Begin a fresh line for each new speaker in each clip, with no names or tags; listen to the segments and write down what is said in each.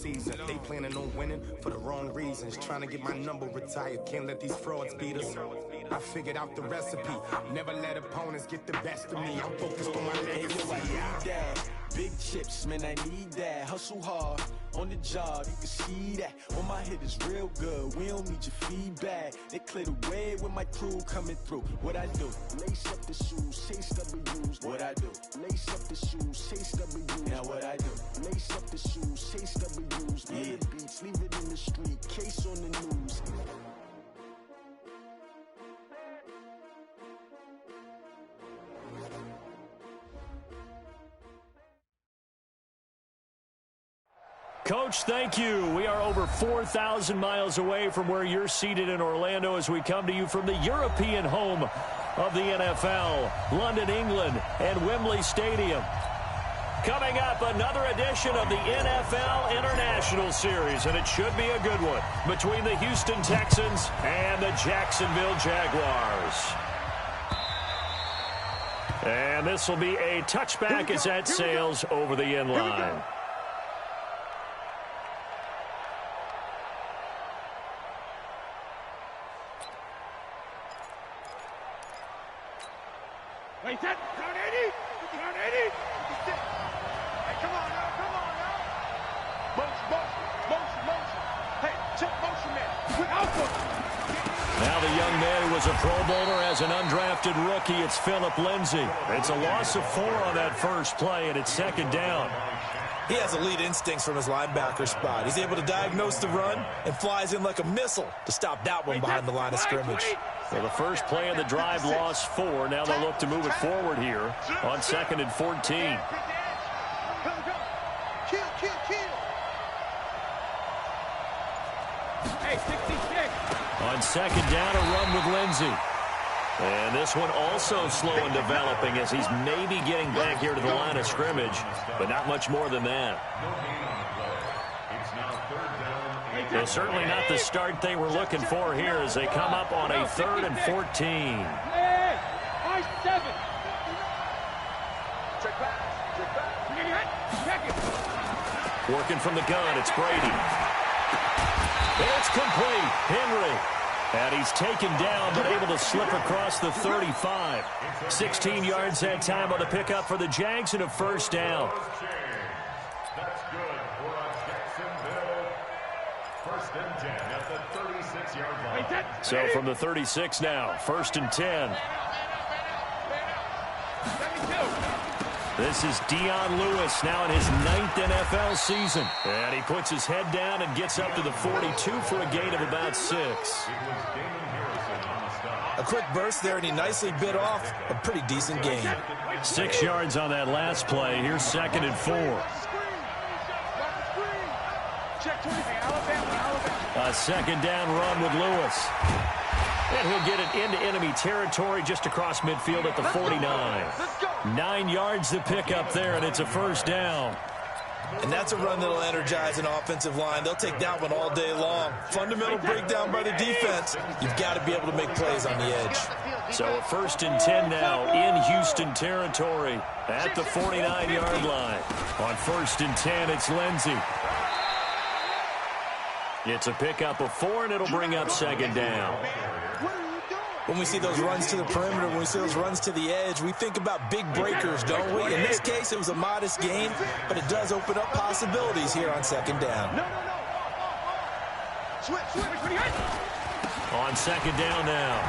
season. They planning on winning for the wrong reasons. Trying to get my number retired. Can't let these frauds beat us. I figured out the recipe. Never let opponents get the best of me. I'm focused on my legacy.
Big chips, man, I need that. Hustle hard on the job, you can see that. On my head is real good, we don't need your feedback. They clear the way with my crew coming through. What I do? Lace up the shoes, chase W's. What I do? Lace up the shoes, chase W's. Now what I do? Lace up the shoes, chase W's. Yeah. The beats, leave it in the street, case on the news.
Coach, thank you. We are over 4,000 miles away from where you're seated in Orlando as we come to you from the European home of the NFL, London, England, and Wembley Stadium. Coming up, another edition of the NFL International Series, and it should be a good one, between the Houston Texans and the Jacksonville Jaguars. And this will be a touchback as that sails over the end line.
Wait, that, down 80, down 80. Hey, come on now. Motion. Hey, check motion, man. Quick output.
Now the young man who was a Pro Bowler as an undrafted rookie, it's Phillip Lindsay. It's a loss of 4 on that first play, and it's second down.
He has elite instincts from his linebacker spot. He's able to diagnose the run and flies in like a missile to stop that one behind the line of scrimmage.
So the first play of the drive lost 4. Now they'll look to move it forward here on 2nd and 14.
Kill. Hey, 66.
On second down, a run with Lindsay. And this one also slow in developing as he's maybe getting back here to the line of scrimmage, but not much more than that. Well, certainly not the start they were looking for here as they come up on a 3rd and 14.
Hey, 7. Check back. Check it.
Working from the gun, it's Brady. And it's complete. Henry. And he's taken down, but able to slip across the 35. 16 yards that time on the pickup for the Jags and a first down.
That's good for Jacksonville. First and 10 at the 36-yard line.
So from the 36 now, 1st and 10. This is Dion Lewis now in his 9th NFL season. And he puts his head down and gets up to the 42 for a gain of about 6.
A quick burst there, and he nicely bit off a pretty decent gain.
6 yards on that last play. Here's 2nd and 4. A second down run with Lewis. And he'll get it into enemy territory just across midfield at the 49. 9 yards to pick up there, and it's a first down.
And that's a run that'll energize an offensive line. They'll take that one all day long. Fundamental breakdown by the defense. You've got to be able to make plays on the edge.
So a 1st and 10 now in Houston territory at the 49-yard line. On 1st and 10, it's Lindsay. It's a pickup of 4, and it'll bring up 2nd down.
When we see those runs to the perimeter, when we see those runs to the edge, we think about big breakers, don't we? In this case, it was a modest gain, but it does open up possibilities here on 2nd down.
On 2nd down now,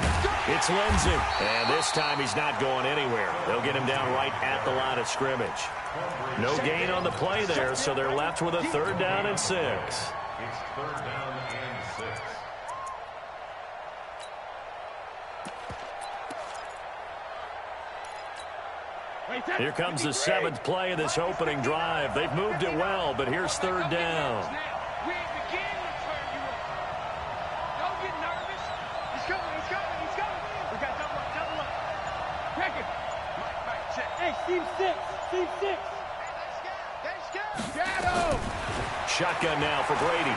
it's Lindsay. And this time he's not going anywhere. They'll get him down right at the line of scrimmage. No gain on the play there, so they're left with a 3rd down and 6.
It's 3rd down and 6.
Here comes the 7th play of this opening drive. They've moved it well, but here's 3rd down. Shotgun now for Brady.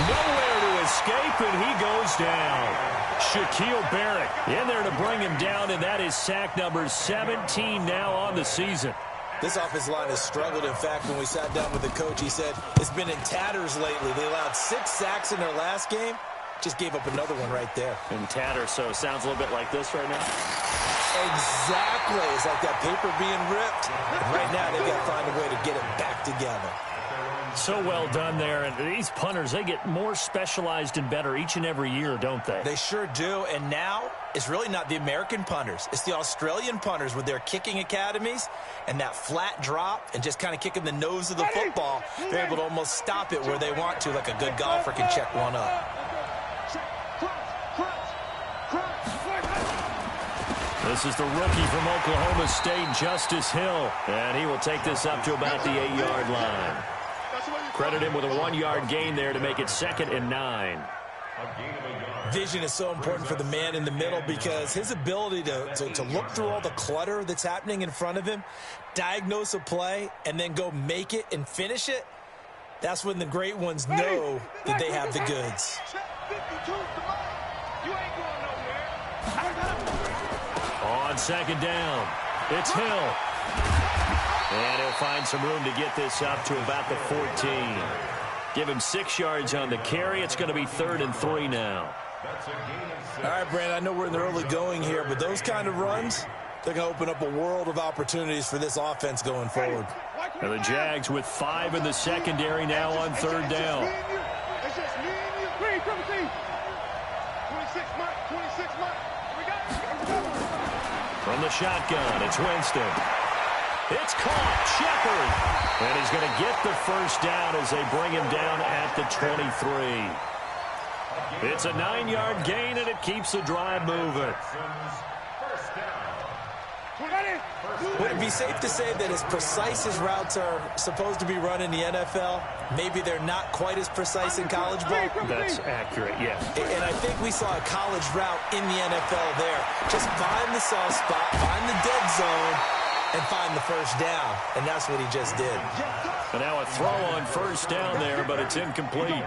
Nowhere to escape, and he goes down. Shaquille Barrett in there to bring him down, and that is sack number 17 now on the season.
This offensive line has struggled. In fact, when we sat down with the coach, he said it's been in tatters lately. They allowed 6 sacks in their last game. Just gave up another one right there.
In tatters, so it sounds a little bit like this right now.
Exactly. It's like that paper being ripped. And right now, they've got to find a way to get it back together.
So well done there. And these punters, they get more specialized and better each and every year, don't they?
They sure do. And now, it's really not the American punters. It's the Australian punters with their kicking academies and that flat drop and just kind of kicking the nose of the football. They're able to almost stop it where they want to, like a good golfer can check one up.
This is the rookie from Oklahoma State, Justice Hill. And he will take this up to about the 8-yard line. Credit him with a 1-yard gain there to make it 2nd and 9.
Vision is so important for the man in the middle because his ability to look through all the clutter that's happening in front of him, diagnose a play, and then go make it and finish it, that's when the great ones know that they have the goods.
On 2nd down, it's Hill. And he'll find some room to get this up to about the 14. Give him 6 yards on the carry. It's going to be 3rd and 3 now.
All right, Brandon, I know we're in the early going here, but those kind of runs, they're going to open up a world of opportunities for this offense going forward.
And the Jags with 5 in the secondary now on 3rd down. From the shotgun, it's Winston. It's caught, Shepard. And he's going to get the 1st down as they bring him down at the 23. It's a 9-yard gain, and it keeps the drive moving.
Would it be safe to say that as precise as routes are supposed to be run in the NFL, maybe they're not quite as precise in college ball?
That's accurate, yeah.
And I think we saw a college route in the NFL there. Just find the soft spot, find the dead zone, and find the 1st down. And that's what he just did.
And now a throw on 1st down there, but it's incomplete.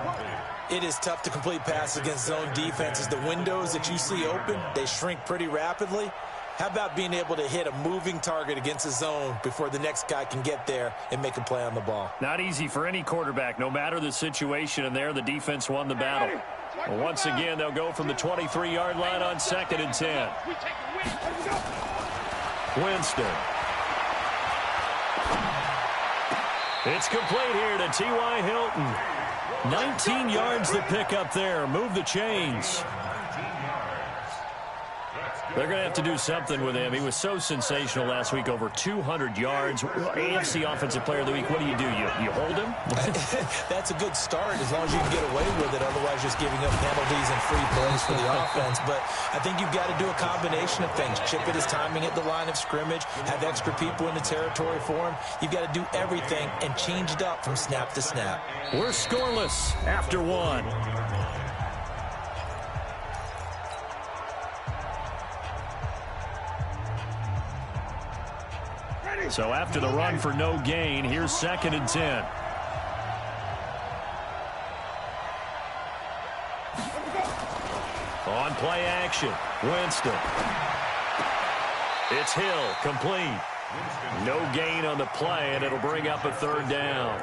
It is tough to complete passes against zone defenses. The windows that you see open, they shrink pretty rapidly. How about being able to hit a moving target against a zone before the next guy can get there and make a play on the ball?
Not easy for any quarterback, no matter the situation, and there the defense won the battle. Well, once again, they'll go from the 23-yard line on 2nd and 10. Winston. It's complete here to T.Y. Hilton. 19 yards to pick up there. Move the chains. They're going to have to do something with him. He was so sensational last week, over 200 yards. AFC Offensive Player of the Week, what do? You hold him?
That's a good start as long as you can get away with it. Otherwise, just giving up penalties and free plays for the offense. But I think you've got to do a combination of things. Chip it his timing at the line of scrimmage, have extra people in the territory for him. You've got to do everything and change it up from snap to snap.
We're scoreless after 1. So after the run for no gain, here's 2nd and 10. On play action, Winston. It's Hill, complete. No gain on the play, and it'll bring up a 3rd down.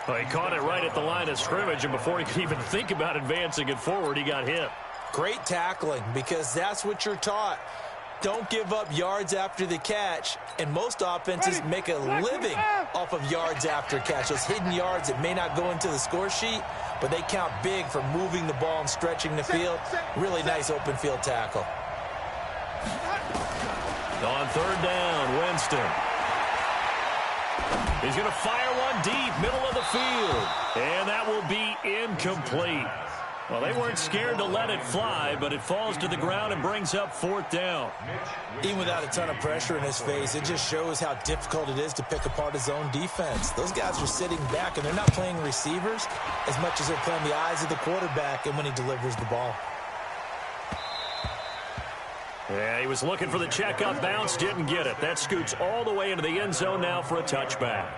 Well, he caught it right at the line of scrimmage, and before he could even think about advancing it forward, he got hit.
Great tackling, because that's what you're taught. Don't give up yards after the catch, and most offenses make a living off of yards after catch. Those hidden yards that may not go into the score sheet, but they count big for moving the ball and stretching the field. Really nice open field tackle.
On 3rd down, Winston. He's going to fire one deep, middle of the field, and that will be incomplete. Well, they weren't scared to let it fly, but it falls to the ground and brings up 4th down.
Even without a ton of pressure in his face, it just shows how difficult it is to pick apart his own defense. Those guys are sitting back, and they're not playing receivers as much as they're playing the eyes of the quarterback and when he delivers the ball.
Yeah, he was looking for the check-up bounce, didn't get it. That scoots all the way into the end zone now for a touchback.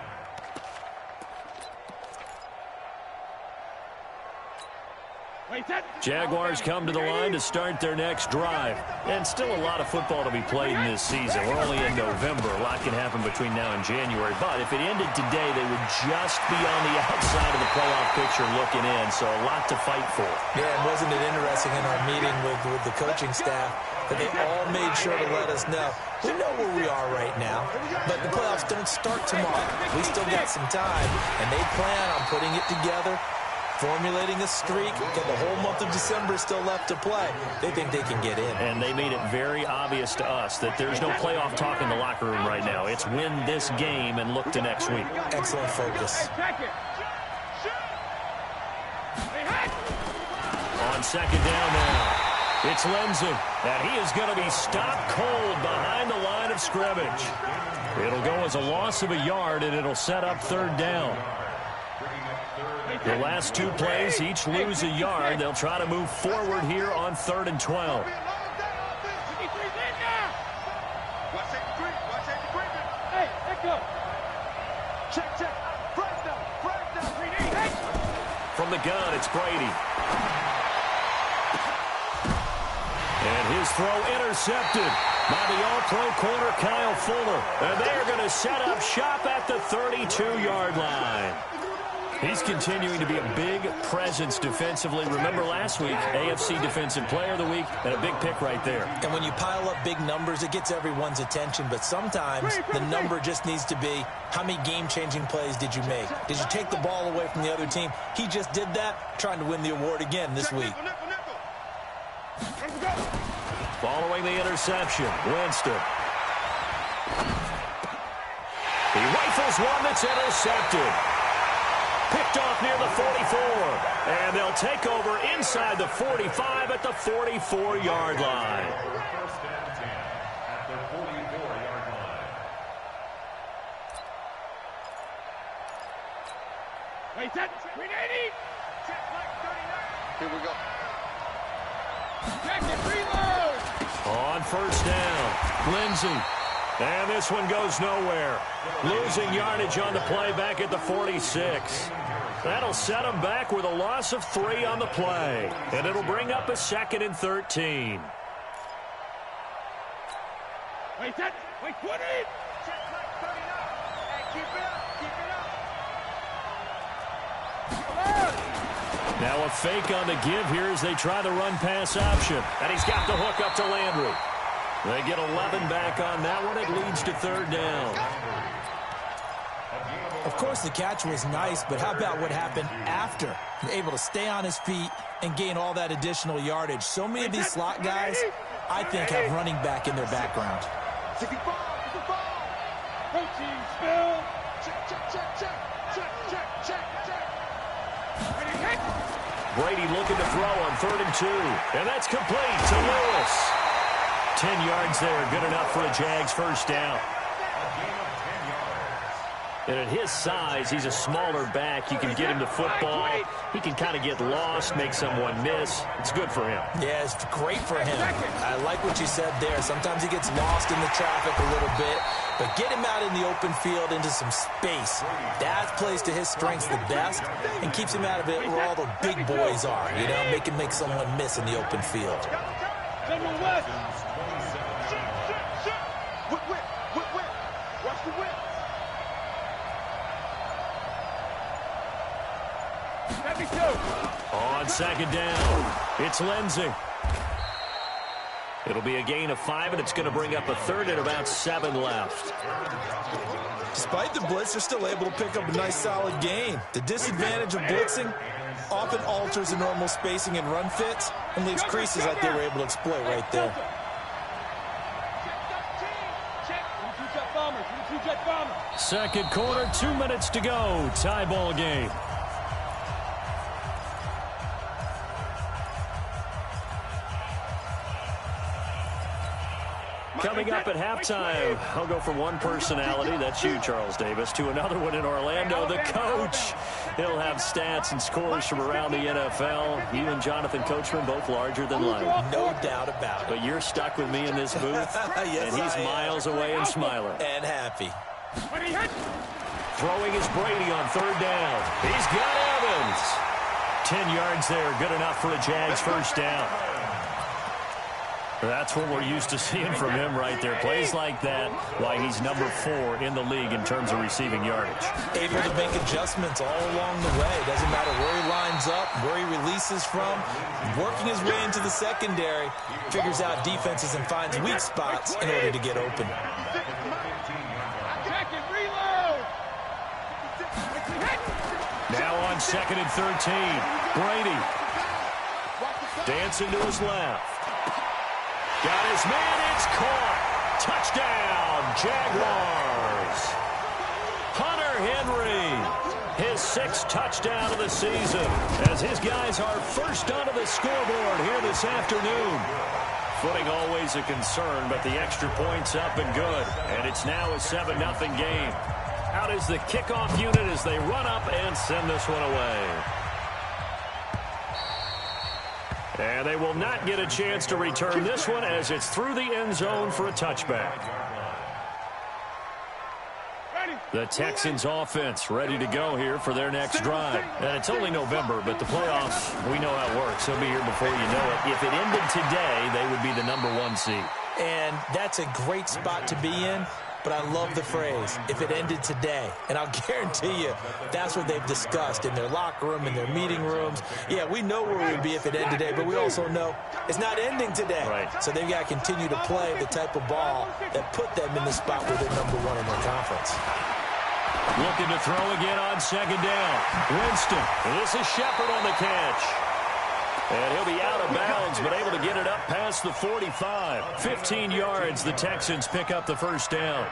Jaguars come to the line to start their next drive. And still a lot of football to be played in this season. We're only in November. A lot can happen between now and January. But if it ended today, they would just be on the outside of the playoff picture looking in. So a lot to fight for.
Yeah, and wasn't it interesting in our meeting with the coaching staff that they all made sure to let us know, we know where we are right now, but the playoffs don't start tomorrow. We still got some time, and they plan on putting it together, formulating a streak. Got the whole month of December still left to play. They think they can get in.
And they made it very obvious to us that there's no playoff talk in the locker room right now. It's win this game and look to next week.
Excellent focus.
On second down now, it's Lindsey, and he is going to be stopped cold behind the line of scrimmage. It'll go as a loss of a yard, and it'll set up third down. The last two plays each lose a yard. They'll try to move forward here on 3rd and 12. From the gun, it's Brady. And his throw intercepted by the all-pro corner Kyle Fuller. And they're going to set up shop at the 32-yard line. He's continuing to be a big presence defensively. Remember last week, AFC Defensive Player of the Week, and a big pick right there.
And when you pile up big numbers, it gets everyone's attention. But sometimes the number just needs to be, how many game-changing plays did you make? Did you take the ball away from the other team? He just did that, trying to win the award again this week.
Following the interception, Winston. He rifles one that's intercepted. Picked off near the 44. And they'll take over inside the 45 at the 44-yard line.
First and 10 at the 44-yard line.
Wait, that's 380. Here we go.
On first down, Lindsey. And this one goes nowhere. Losing yardage on the play back at the 46. That'll set them back with a loss of 3 on the play. And it'll bring up a 2nd and 13.
Wait, 20.
Now a fake on the give here as they try the run-pass option. And he's got the hook up to Landry. They get 11 back on that one. It leads to 3rd down.
Of course, the catch was nice, but how about what happened after? Able to stay on his feet and gain all that additional yardage. So many of these slot guys, I think, have running back in their background.
Brady looking to throw on 3rd and 2. And that's complete to Lewis. 10 yards there, good enough for a Jags first down. And at his size, he's a smaller back. You can get him the football. He can kind of get lost, make someone miss. It's good for him.
Yeah, it's great for him. I like what you said there. Sometimes he gets lost in the traffic a little bit, but get him out in the open field into some space. That plays to his strengths the best and keeps him out of it where all the big boys are, you know, make someone miss in the open field.
On second down, it's Lindsey. It'll be a gain of 5, and it's going to bring up a 3rd and about 7 left.
Despite the blitz, they're still able to pick up a nice, solid gain. The disadvantage of blitzing often alters the normal spacing and run fits and leaves creases like they were able to exploit right there.
Second quarter, 2 minutes to go. Tie ball game. Coming up at halftime, I'll go from one personality, that's you, Charles Davis, to another one in Orlando, the coach. He'll have stats and scores from around the NFL. You and Jonathan Coachman, both larger than life.
No doubt about it.
But you're stuck with me in this booth,
yes,
and he's miles away and smiling.
And happy.
Throwing is Brady on 3rd down. He's got Evans. 10 yards there. Good enough for a Jags first down. That's what we're used to seeing from him right there. Plays like that, why he's number 4 in the league in terms of receiving yardage.
Able to make adjustments all along the way. Doesn't matter where he lines up, where he releases from. Working his way into the secondary, figures out defenses and finds weak spots in order to get open.
Now on 2nd and 13, Brady dancing to his left. Got his man, it's caught. Touchdown, Jaguars. Hunter Henry, his 6th touchdown of the season, as his guys are first onto the scoreboard here this afternoon. Footing always a concern, but the extra point's up and good, and it's now a 7-0 game. Out is the kickoff unit as they run up and send this one away. And they will not get a chance to return this one as it's through the end zone for a touchback. The Texans offense ready to go here for their next drive. And it's only November, but the playoffs, we know how it works. They'll be here before you know it. If it ended today, they would be the number 1 seed.
And that's a great spot to be in. But I love the phrase, if it ended today. And I'll guarantee you, that's what they've discussed in their locker room, in their meeting rooms. Yeah, we know where we'd be if it ended today, but we also know it's not ending today.
Right.
So they've got to continue to play the type of ball that put them in the spot where they're number 1 in their conference.
Looking to throw again on 2nd down. Winston. This is Shepard on the catch. And he'll be out of bounds, but able to get it up past the 45. 15 yards, the Texans pick up the first down.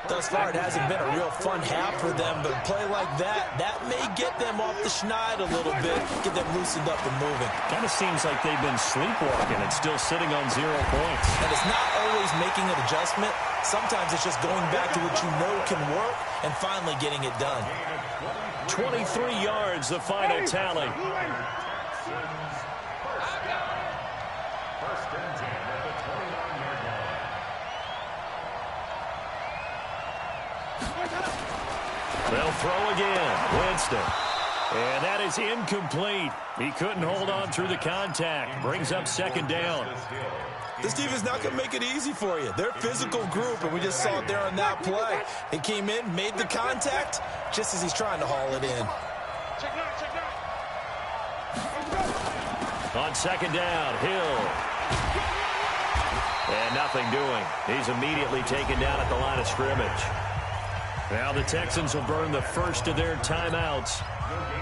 Thus far, it hasn't been a real fun half for them, but a play like that may get them off the schneid a little bit, get them loosened up and moving.
Kind of seems like they've been sleepwalking and still sitting on 0 points.
And it's not always making an adjustment. Sometimes it's just going back to what you know can work and finally getting it done.
23 yards, the final tally. They'll throw again. Winston. And that is incomplete. He couldn't hold on through the contact. Brings up 2nd down.
This team is not going to make it easy for you. They're a physical group, and we just saw it there on that play. He came in, made the contact, just as he's trying to haul it in.
On 2nd down, Hill. And nothing doing. He's immediately taken down at the line of scrimmage. Now the Texans will burn the first of their timeouts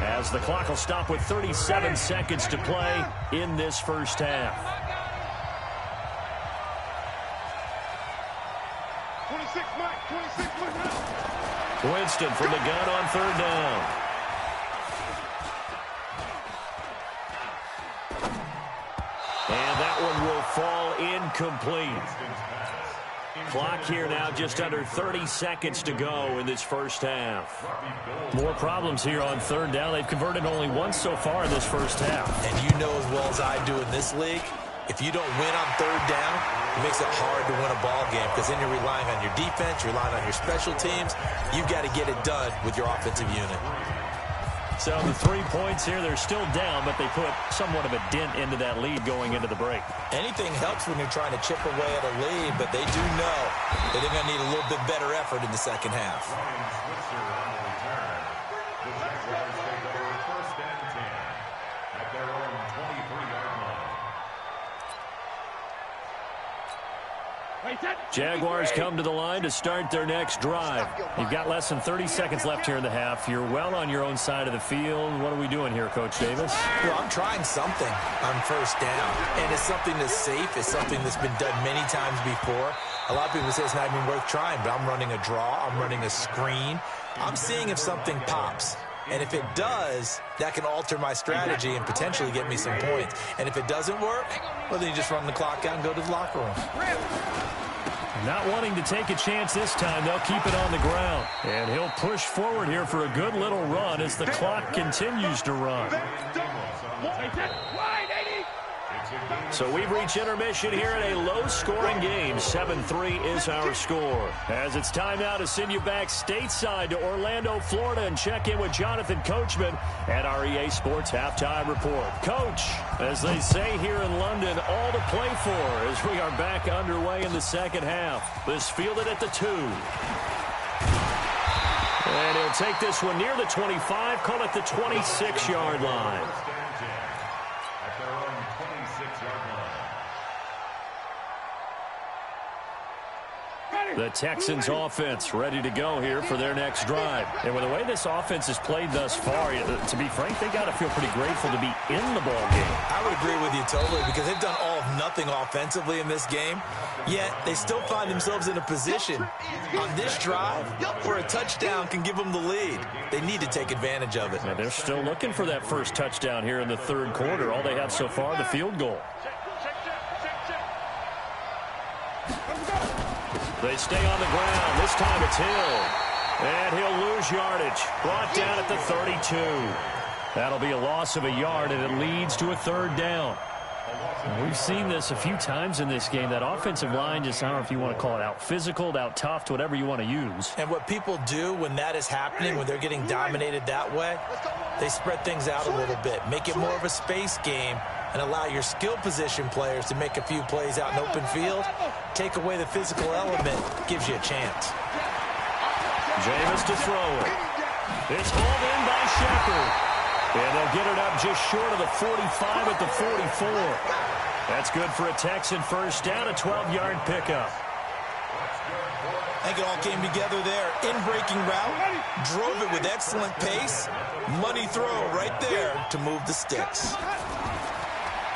as the clock will stop with 37 seconds to play in this first half.
26, Mike. 26,
Winston from the gun on 3rd down. And that one will fall incomplete. Clock here now just under 30 seconds to go in this first half. More problems here on 3rd down. They've converted only once so far in this first half.
And you know as well as I do in this league, if you don't win on 3rd down, it makes it hard to win a ball game because then you're relying on your defense, you're relying on your special teams. You've got to get it done with your offensive unit.
So the 3 points here, they're still down, but they put somewhat of a dent into that lead going into the break.
Anything helps when you're trying to chip away at a lead, but they do know that they're going to need a little bit better effort in the second half.
Jaguars come to the line to start their next drive. You've got less than 30 seconds left here in the half. You're well on your own side of the field. What are we doing here, Coach Davis?
Well, I'm trying something on 1st down, and it's something that's safe. It's something that's been done many times before. A lot of people say it's not even worth trying, but I'm running a draw. I'm running a screen. I'm seeing if something pops. And if it does, that can alter my strategy and potentially get me some points. And if it doesn't work, well, then you just run the clock out and go to the locker room.
Not wanting to take a chance this time, they'll keep it on the ground. And he'll push forward here for a good little run as the clock continues to run. So we've reached intermission here in a low-scoring game. 7-3 is our score. As it's time now to send you back stateside to Orlando, Florida, and check in with Jonathan Coachman at our EA Sports Halftime Report. Coach, as they say here in London, all to play for as we are back underway in the second half. This fielded at the 2. And he'll take this one near the 25, call it the 26-yard line. The Texans offense ready to go here for their next drive. And with the way this offense has played thus far, to be frank, they got to feel pretty grateful to be in the ball game.
I would agree with you totally because they've done all of nothing offensively in this game, yet they still find themselves in a position on this drive where a touchdown can give them the lead. They need to take advantage of it.
And they're still looking for that first touchdown here in the third quarter. All they have so far, the field goal. They stay on the ground. This time it's Hill. And he'll lose yardage. Brought down at the 32. That'll be a loss of a yard, and it leads to a third down. We've seen this a few times in this game. That offensive line just, I don't know if you want to call it out physical, out tough, whatever you want to use.
And what people do when that is happening, when they're getting dominated that way, they spread things out a little bit, make it more of a space game, and allow your skill position players to make a few plays out in open field. Take away the physical element, gives you a chance.
Jameis to throw it. It's hauled in by Shepard. And they'll get it up just short of the 45 at the 44. That's good for a Texan first down, a 12-yard pickup.
I think it all came together there. In-breaking route, drove it with excellent pace. Money throw right there to move the sticks.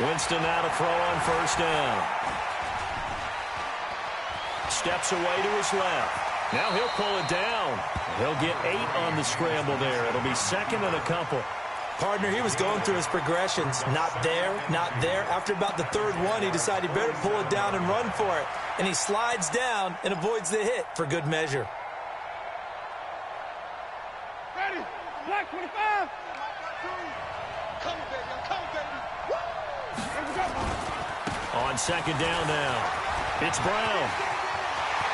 Winston now to throw on first down. Steps away to his left. Now he'll pull it down. He'll get 8 on the scramble there. It'll be second and a couple.
Partner, he was going through his progressions. Not there, not there. After about the third one, he decided he better pull it down and run for it. And he slides down and avoids the hit for good measure.
Ready? Black 25. Come, baby. Come, baby.
On second down now. It's Brown.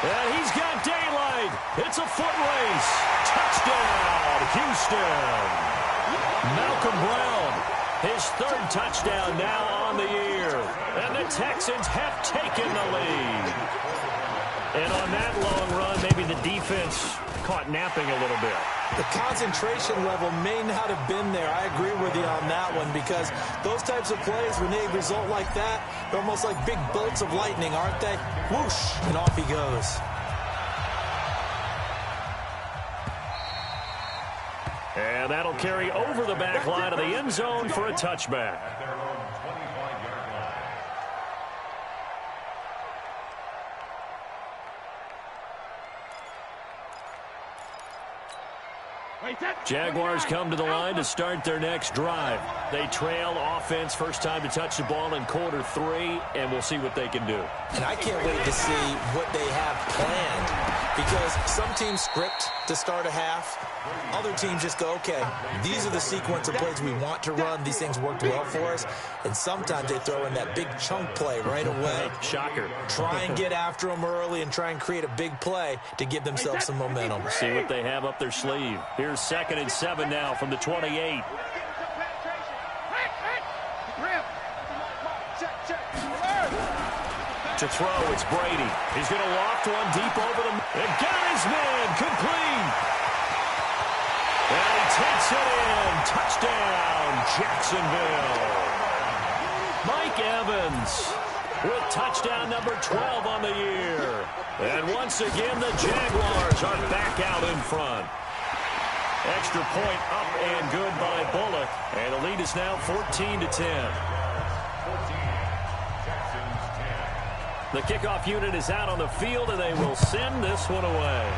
And he's got daylight. It's a foot race. Touchdown, Houston. Malcolm Brown, his third touchdown now on the year. And the Texans have taken the lead. And on that long run, maybe the defense caught napping a little bit.
The concentration level may not have been there. I agree with you on that one because those types of plays, when they result like that, they're almost like big bolts of lightning, aren't they? Whoosh, and off he goes.
And that'll carry over the back line of the end zone for a touchback. Jaguars come to the line to start their next drive. They trail offense, first time to touch the ball in quarter 3, and we'll see what they can do.
And I can't wait to see what they have planned because some teams script to start a half. Other teams just go, okay, these are the sequence of plays we want to run. These things worked well for us. And sometimes they throw in that big chunk play right away.
Shocker.
Try and get after them early and try and create a big play to give themselves some momentum.
See what they have up their sleeve. Here's 2nd and 7 now from the 28. To throw, it's Brady. He's going to loft one deep over them. And got his man, complete. And he takes it in. Touchdown, Jacksonville. Mike Evans with touchdown number 12 on the year. And once again, the Jaguars are back out in front. Extra point up and good by Bullock. And the lead is now 14-10. The kickoff unit is out on the field, and they will send this one away.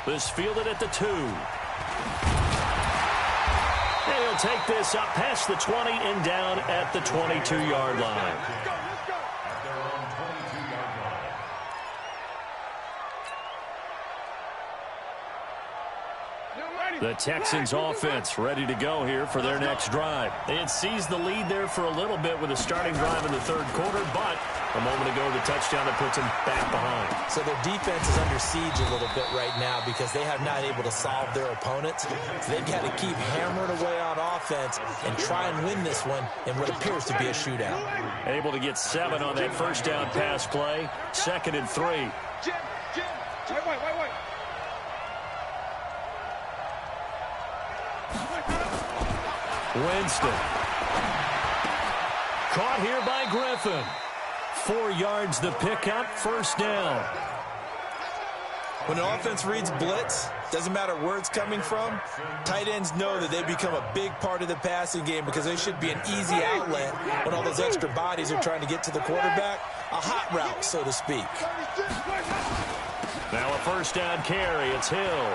This fielded at the 2. And he'll take this up past the 20 and down at the 22-yard line. The Texans offense ready to go here for their next drive. They had seized the lead there for a little bit with a starting drive in the third quarter, but a moment ago the touchdown that puts them back behind.
So their defense is under siege a little bit right now because they have not able to solve their opponents. So they've got to keep hammering away on offense and try and win this one in what appears to be a shootout.
Able to get 7 on that first down pass play. 2nd and 3.
Wait.
Winston. Caught here by Griffin. 4 yards the pickup, first down.
When an offense reads blitz, doesn't matter where it's coming from, tight ends know that they become a big part of the passing game because they should be an easy outlet when all those extra bodies are trying to get to the quarterback. A hot route, so to speak.
Now a first down carry. It's Hill.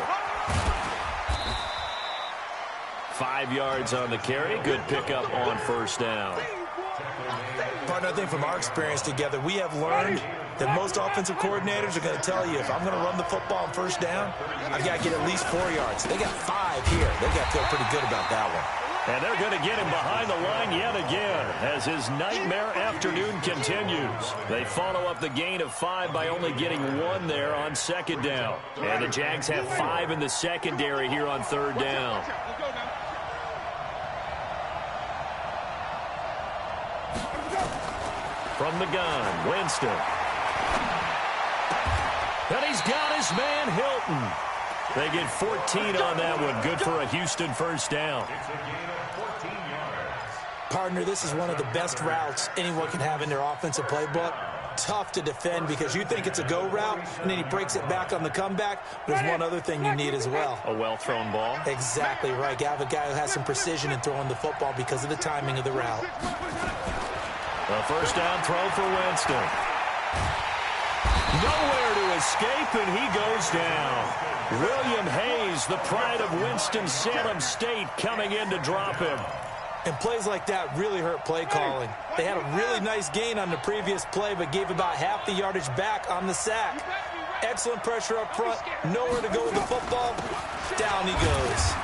5 yards on the carry. Good pickup on first down.
Partner, I think from our experience together, we have learned that most offensive coordinators are going to tell you, if I'm going to run the football on first down, I've got to get at least 4 yards. They got 5 here. They got to feel pretty good about that one.
And they're going to get him behind the line yet again as his nightmare afternoon continues. They follow up the gain of 5 by only getting 1 there on second down. And the Jags have 5 in the secondary here on third down. From the gun, Winston. And he's got his man, Hilton. They get 14 on that one. Good for a Houston first down.
Partner, this is one of the best routes anyone can have in their offensive playbook. Tough to defend because you think it's a go route, and then he breaks it back on the comeback. There's one other thing you need as well.
A well-thrown ball.
Exactly right. You have a guy who has some precision in throwing the football because of the timing of the route.
A first down throw for Winston. Nowhere to escape, and he goes down. William Hayes, the pride of Winston-Salem State, coming in to drop him.
And plays like that really hurt play calling. They had a really nice gain on the previous play, but gave about half the yardage back on the sack. Excellent pressure up front. Nowhere to go with the football. Down he goes.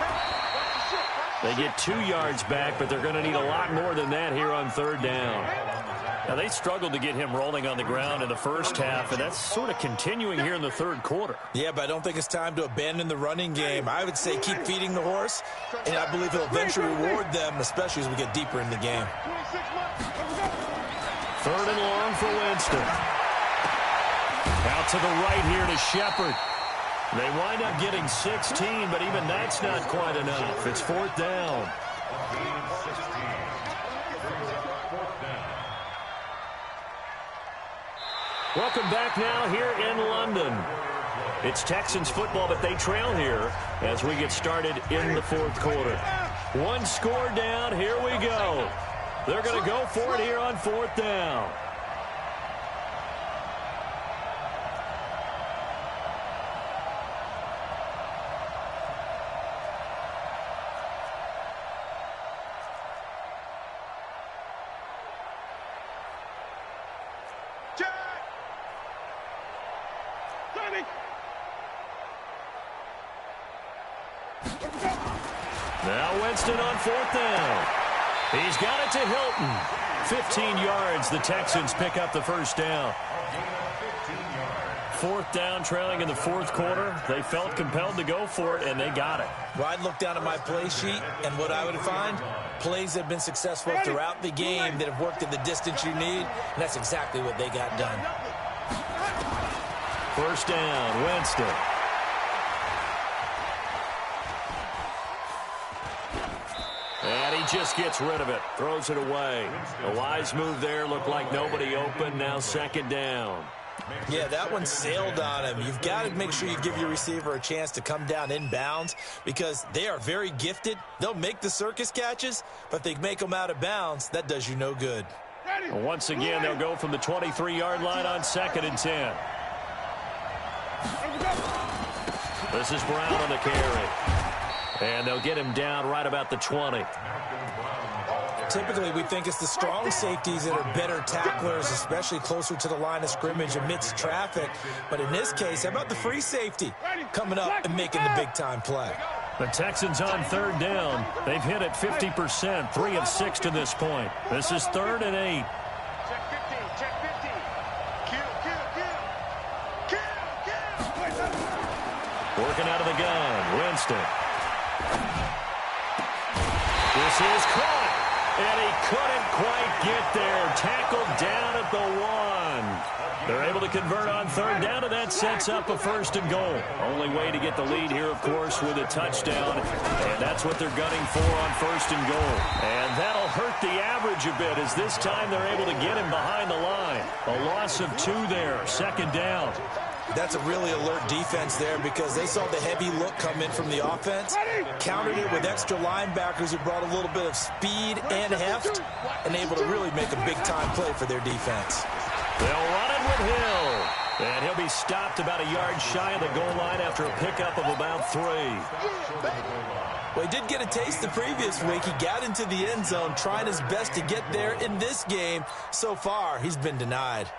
They get 2 yards back, but they're going to need a lot more than that here on third down. Now, they struggled to get him rolling on the ground in the first half, and that's sort of continuing here in the third quarter.
Yeah, but I don't think it's time to abandon the running game. I would say keep feeding the horse, and I believe he'll eventually reward them, especially as we get deeper in the game.
3rd and long for Winston. Out to the right here to Shepard. They wind up getting 16, but even that's not quite enough. It's 4th down. Welcome back now here in London. It's Texans football, but they trail here as we get started in the fourth quarter. 1 score down. Here we go. They're going to go for it here on 4th down. Now Winston on 4th down. He's got it to Hilton. 15 yards. The Texans pick up the first down. 4th down, trailing in the fourth quarter. They felt compelled to go for it, and they got it.
Well, I'd look down at my play sheet, and what I would find, plays that have been successful throughout the game that have worked at the distance you need, and that's exactly what they got done.
First down, Winston. And he just gets rid of it, throws it away. A wise move there, looked like nobody open, now 2nd down.
Yeah, that one sailed on him. You've got to make sure you give your receiver a chance to come down inbounds because they are very gifted. They'll make the circus catches, but if they make them out of bounds, that does you no good.
Well, once again, they'll go from the 23-yard line on 2nd and 10. This is Brown on the carry. And they'll get him down right about the 20.
Typically, we think it's the strong safeties that are better tacklers, especially closer to the line of scrimmage amidst traffic. But in this case, how about the free safety coming up and making the big-time play?
The Texans on third down. They've hit it 50%, 3 of 6 to this point. This is 3rd and 8.
Check 50, check 50. Kill.
Working out of the gun, Winston. This is caught, and he couldn't quite get there. Tackled down at the 1. They're able to convert on third down, and that sets up a 1st and goal. Only way to get the lead here, of course, with a touchdown, and that's what they're gunning for on 1st and goal. And that'll hurt the average a bit, as this time they're able to get him behind the line. A loss of 2 there, 2nd down.
That's a really alert defense there, because they saw the heavy look come in from the offense, countered it with extra linebackers who brought a little bit of speed and heft, and able to really make a big-time play for their defense.
They'll run it with Hill, and he'll be stopped about a yard shy of the goal line after a pickup of about 3.
Well, he did get a taste the previous week. He got into the end zone, trying his best to get there in this game. So far, he's been denied.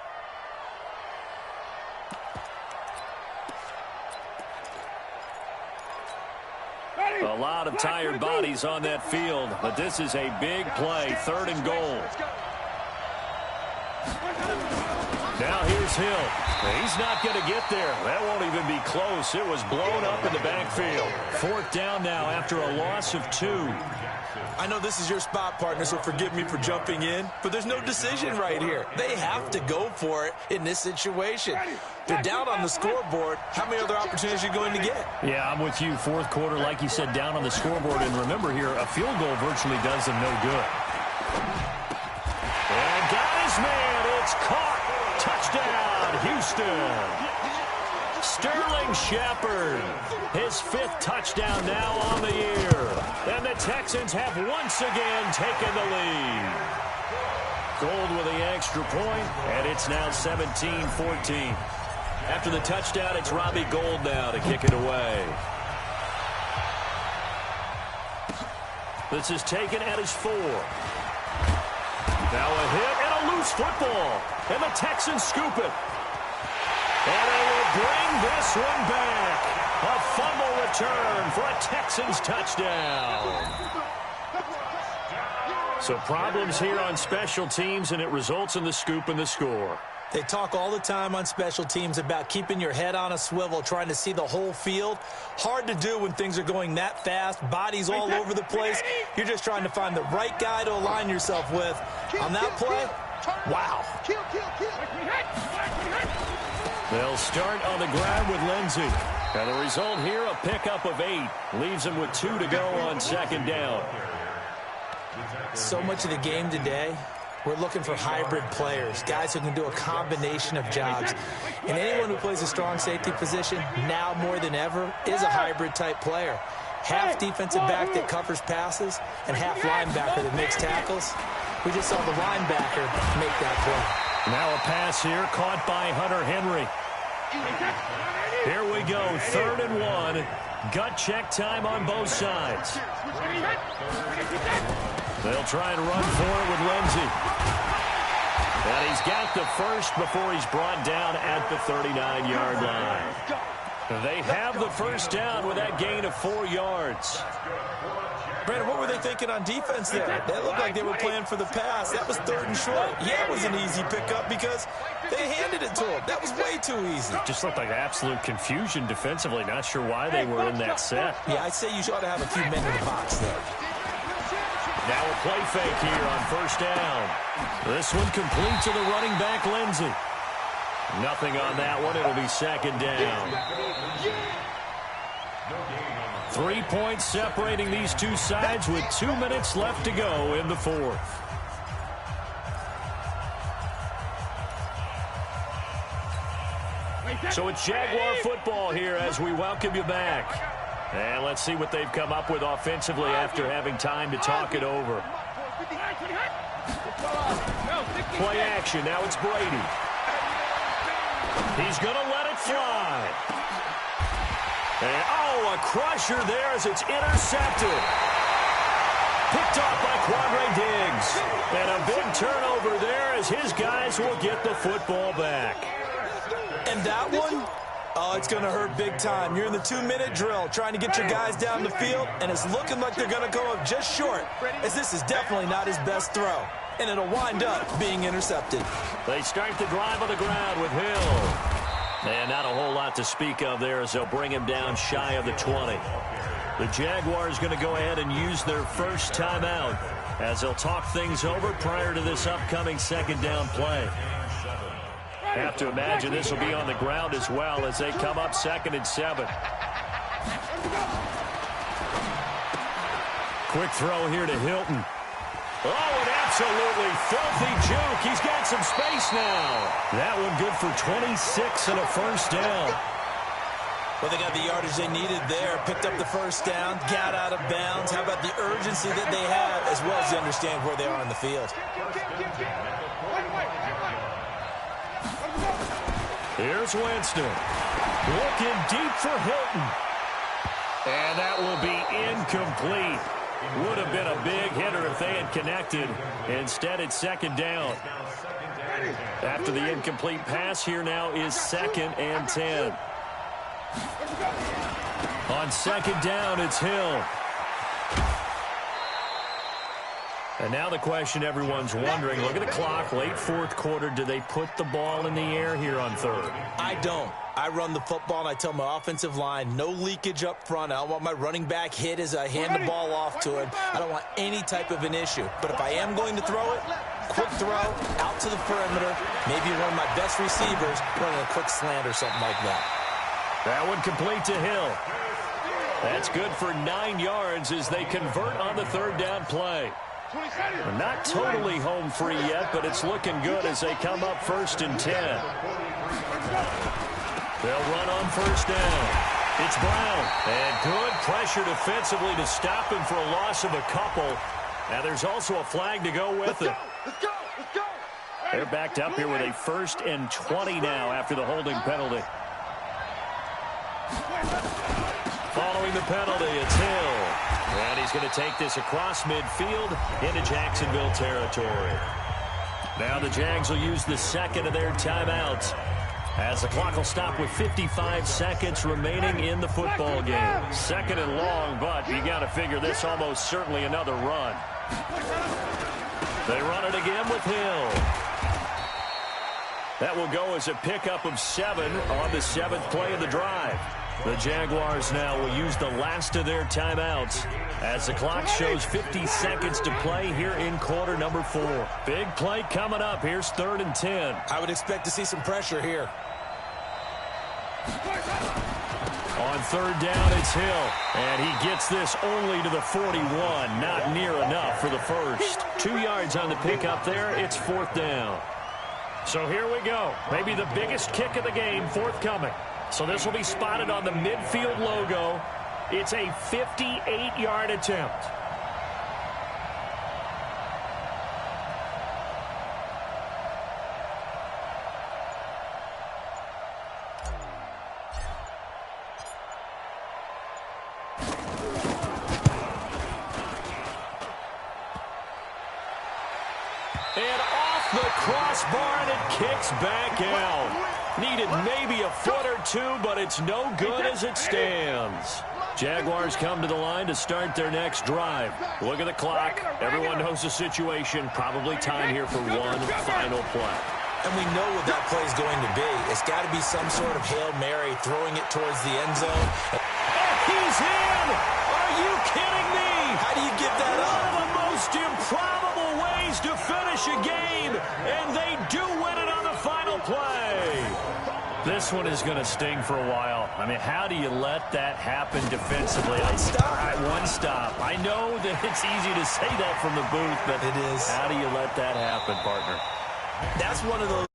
A lot of tired bodies on that field, but this is a big play, 3rd and goal. Now here's Hill. He's not going to get there. That won't even be close. It was blown up in the backfield. 4th down now after a loss of 2.
I know this is your spot, partner, so forgive me for jumping in, but there's no decision right here. They have to go for it in this situation. They're down on the scoreboard. How many other opportunities are you going to get?
Yeah, I'm with you. 4th quarter, like you said, down on the scoreboard. And remember here, a field goal virtually does them no good. And got his man. It's caught. Touchdown, Houston. Sterling Shepard, his 5th touchdown now on the year. And the Texans have once again taken the lead. Gold with the extra point, and it's now 17-14. After the touchdown, it's Robbie Gould now to kick it away. This is taken at his 4. Now a hit and a loose football. And the Texans scoop it. And they will bring this one back. A fumble return for a Texans touchdown. So problems here on special teams, and it results in the scoop and the score.
They talk all the time on special teams about keeping your head on a swivel, trying to see the whole field. Hard to do when things are going that fast, bodies all over the place. You're just trying to find the right guy to align yourself with. On that play, wow.
They'll start on the ground with Lindsey. And the result here, a pickup of 8. Leaves him with 2 to go on 2nd down.
So much of the game today, we're looking for hybrid players, guys who can do a combination of jobs. And anyone who plays a strong safety position, now more than ever, is a hybrid-type player. Half defensive back that covers passes and half linebacker that makes tackles. We just saw the linebacker make that play.
Now a pass here, caught by Hunter Henry. Here we go, 3rd and 1. Gut check time on both sides. They'll try and run for it with Lindsey. And he's got the 1st before he's brought down at the 39-yard line. They have the 1st down with that gain of 4 yards.
Brandon, what were they thinking on defense there? They looked like they were playing for the pass. That was 3rd and short. Yeah, it was an easy pickup because they handed it to him. That was way too easy.
It just looked like absolute confusion defensively. Not sure why they were in that set.
Yeah, I'd say you ought to have a few men in the box there.
Now a play fake here on 1st down. This one complete to the running back, Lindsey. Nothing on that one. It'll be 2nd down. 3 points separating these two sides with 2 minutes left to go in the 4th. So it's Jaguar football here as we welcome you back. And let's see what they've come up with offensively after having time to talk it over. Play action. Now it's Brady. He's going to let it fly. And, oh, a crusher there as it's intercepted. Picked off by Quandre Diggs. And a big turnover there as his guys will get the football back.
And that one, Oh, it's going to hurt big time. You're in the 2-minute drill trying to get your guys down the field, and it's looking like they're going to go up just short, as this is definitely not his best throw. And it'll wind up being intercepted.
They start the drive on the ground with Hill. And not a whole lot to speak of there as they'll bring him down shy of the 20. The Jaguars going to go ahead and use their first timeout as they'll talk things over prior to this upcoming second down play. Have to imagine this will be on the ground as well as they come up 2nd and 7. Quick throw here to Hilton. Oh, an absolutely filthy juke. He's got some space now. That one good for 26 and a first down.
Well, they got the yardage they needed there. Picked up the first down, got out of bounds. How about the urgency that they have, as well as they understand where they are on the field.
Here's Winston. Looking deep for Hilton. And that will be incomplete. Would have been a big hitter if they had connected. Instead, it's 2nd down. After the incomplete pass, here now is 2nd and 10. On 2nd down, it's Hill. And now the question everyone's wondering, look at the clock, late 4th quarter, do they put the ball in the air here on 3rd?
I don't. I run the football, and I tell my offensive line, no leakage up front. I don't want my running back hit as I hand the ball off to him. I don't want any type of an issue. But if I am going to throw it, quick throw, out to the perimeter, maybe one of my best receivers running a quick slant or something like that.
That one complete to Hill. That's good for 9 yards as they convert on the 3rd down play. We're not totally home free yet, but it's looking good as they come up 1st and 10. They'll run on 1st down. It's Brown. And good pressure defensively to stop him for a loss of a couple. Now there's also a flag to go with it. They're backed up here with a 1st and 20 now after the holding penalty. Following the penalty, it's Hill. And he's going to take this across midfield into Jacksonville territory. Now the Jags will use the 2nd of their timeouts as the clock will stop with 55 seconds remaining in the football game. 2nd and long, but you got to figure this almost certainly another run. They run it again with Hill. That will go as a pickup of 7 on the 7th play of the drive. The Jaguars now will use the last of their timeouts as the clock shows 50 seconds to play here in quarter number 4. Big play coming up. Here's 3rd and 10.
I would expect to see some pressure here.
On 3rd down, it's Hill. And he gets this only to the 41. Not near enough for the first. 2 yards on the pickup there. It's 4th down. So here we go. Maybe the biggest kick of the game forthcoming. So this will be spotted on the midfield logo. It's a 58-yard attempt. And off the crossbar, and it kicks back out. Needed maybe a foot or two, but it's no good as it stands. Jaguars come to the line to start their next drive. Look at the clock. Everyone knows the situation. Probably time here for one final play.
And we know what that play is going to be. It's got to be some sort of Hail Mary, throwing it towards the end zone.
And he's in! Are you kidding me?
How do you give that up?
One of the most improbable ways to finish a game, and they do win it on the final play. This one is going to sting for a while. I mean, how do you let that happen defensively?
One stop.
All right, one stop. I know that it's easy to say that from the booth, but
it is.
How do you let that happen, partner?
That's one of those.